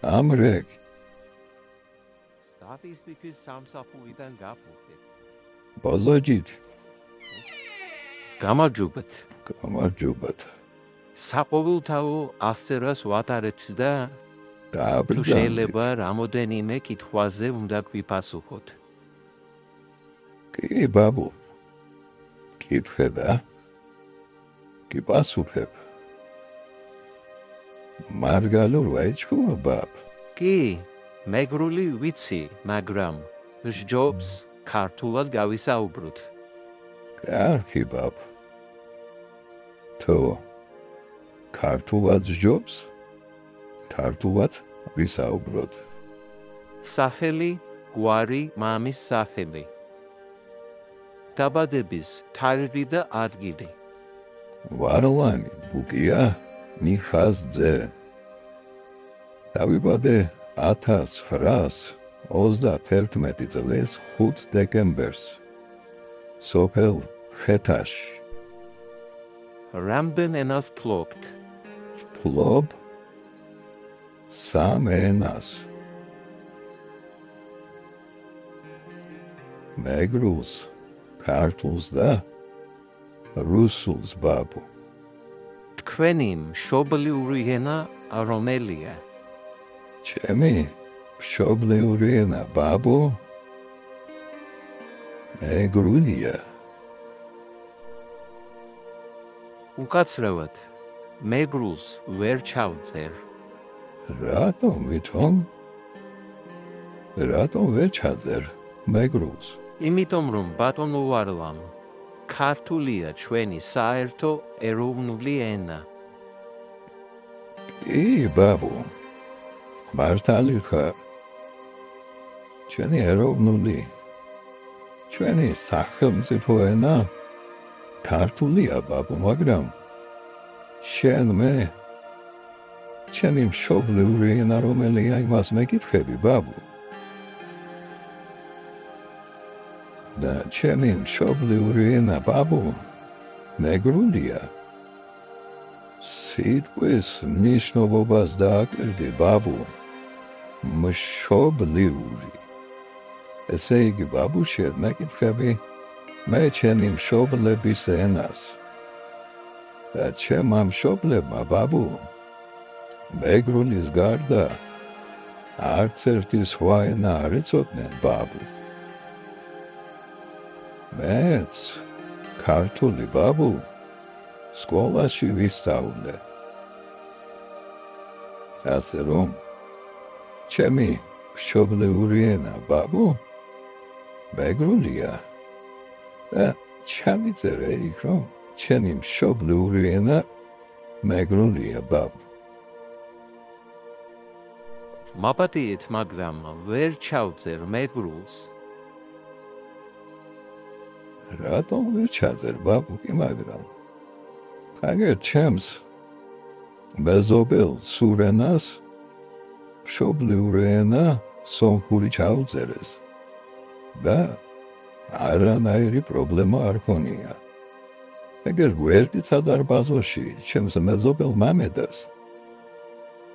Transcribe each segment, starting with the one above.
ამრეკ სტატისტიკის სამსახურიდან გაფუძნე. ბოლოჯით გამარჯობათ. გამარჯობათ. საყოველთაო აღწერას ვატარებთ და თუ დააბრძანდით. შეიძლება რამოდენიმე კითხვაზე უნდა გვიპასუხოთ. კი, ბაბუ. კითხე და გიპასუხებ. მარგალურ ვაიჩქუა ბაბ. კი, მეგრული ვიცი, მაგრამ სჯობს ქართულად გავისაუბროთ. კარგი ბაბ. თუ ქართულად სჯობს, ქართულად ვისაუბროთ. სახელი, გვარი, მამის სახელი. დაბადების თარიღი და ადგილი. ვარლანი ბუკია მიხაზძე. დავიბადე 1931 წლის 5 დეკემბერს სოფელ ხეთაში. რამდენ ენას ფლობთ? ფლობ სამ ენას. მეგრულს, ქართულს და რუსულს ბაბუ. თქვენი მშობლიური ენა რომელია? ჩემი მშობლიური ენა ბაბუ მეგრულია. უკაცრავად მეგრულს ვერ ჩავწერ. რატომ ვითომ? რატომ ვერ ჩაძერ მეგრულს? იმიტომ რომ ბატონო ვარლამ ქართულია ჩვენი საერთო ეროვნული ენა. კი, ბაბუ. მართალი ხარ. ჩვენი ეროვნული, ჩვენი სახელმწიფო ენა ქართულია ბაბუ, მაგრამ შენ მე ჩემი მშობლიური ენა რომელია იმას მეკითხები ბაბუ. და ჩემი მშობლიური ენა ბაბუ მეგრულია. სიტყვის მნიშვნელობას დააკერდი ბაბუ. მშობლიური. ესე იგი ბაბუ შენ მეკითხები მე ჩემი მშობლების ენას. და ჩემმა მშობლებმა ბაბუ მეგრულის გარდა არც ერთი სხვა ენა არ იცოდნენ ბაბუ. მეც ქართული ბაბუ სკოლაში ვისწავლე. ასე რომ ჩემი მშობლიური ენა ბაბუ მეგრულია. და ჩამიწერე იქ რომ ჩემი მშობლიური ენა მეგრულია ბაბუ. მაპატიეთ, მაგრამ ვერ ჩავწერ მეგრულს. რატომ ვერ ჩაძერ ბაბუ კი მაგრამ აგერ ჩემს მეზობელ სურენას მშობლიური ენა სომხური ჩაუწერეს და არანაირი პრობლემა არ ქონია. ეგერ გვერდით სადარბაზოში ჩემს მეზობელ მამედას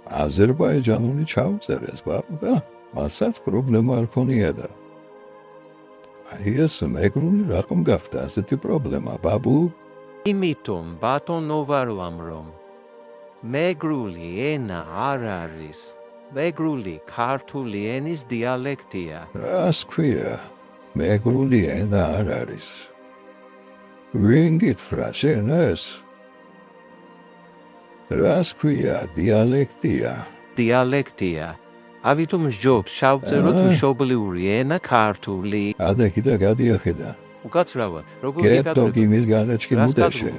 აზერბაიჯანული ჩაუწერეს ბაბუ და მასაც პრობლემა არ ქონია და აი ეს მეგრული რატომ გახდა ასეთი პრობლემა ბაბუ? იმიტომ ბატონო ვარლამ რომ მეგრული ენა არ არის. მეგრული ქართული ენის დიალექტია. რას ქვია? მეგრული ენა არ არის. ვინ გითხრა შენ ეს? რას ქვია დიალექტია? დიალექტია. ამიტომ სჯობს შავწეროთ მშობლიური ენა ქართული. ადა კიდე გადიახედა. უკაცრავად როგორ გეტო გიმილ განაჩკი მუდეშე.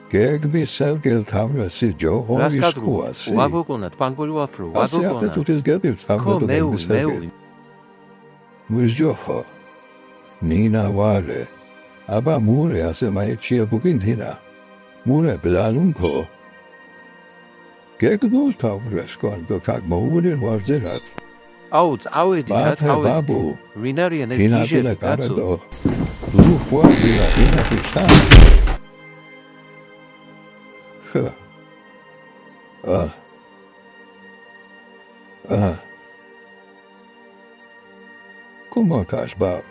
გეგმი სერგელ თავრასი ჯო ორის ხუასი. ვაგოკონათ პანგოლი ვაფრო ვაგოკონათ. ასე თუთის გედირ თავრასი. მეუ. მუზჯოხო. ნინა ვარე. აბა მურე ასე მაიჩია ბუგინთინა. მურე ბლალუნკო. გეგნულ თავრას კონდო კაგ მოურენ ვარძერად. აუ წავედი რა წავედი. ბაბუ. ვინარიან ეს გიჟები კაცო. ლუ ხوارძირა ინაკი სა. Como estás, bab?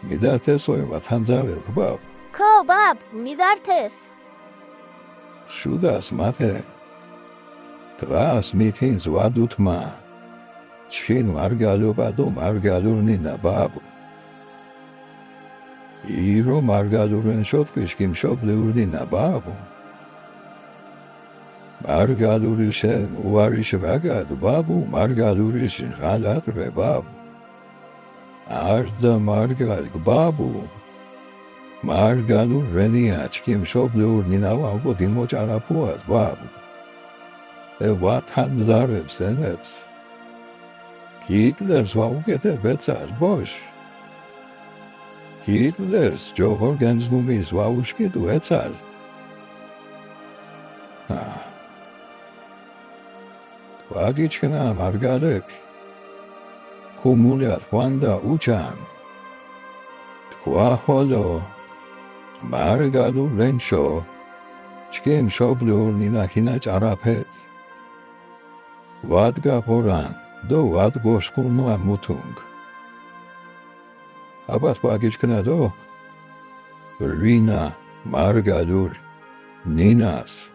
Midarte soy vatanzare, bab. Ko, bab, midartes. Shudas mate. Tras mitins vadutma. Chin margalubado margalurnina, bab. Iro margaluren shotpishkim shoplurdina, bab. Margalurishen uarish vagad, babu, margalurishin halatre, bab. Arda margal, babu. Margalur reniachkim shoplurnina, wagodin mocharapuas, babu. What handarebs and ebs. Hitler's waugete betzas bosh. Hitler's Johorgens numis waushkidu etzal. Vagichkana margalek. Kumuliat wanda ucham. Tkwa margalu rensho. Chkim shoblurnina hinach arapet. Vadga poran, do vadgo shkurno mutung. Abat vagichkana do. Rina margalur ninas.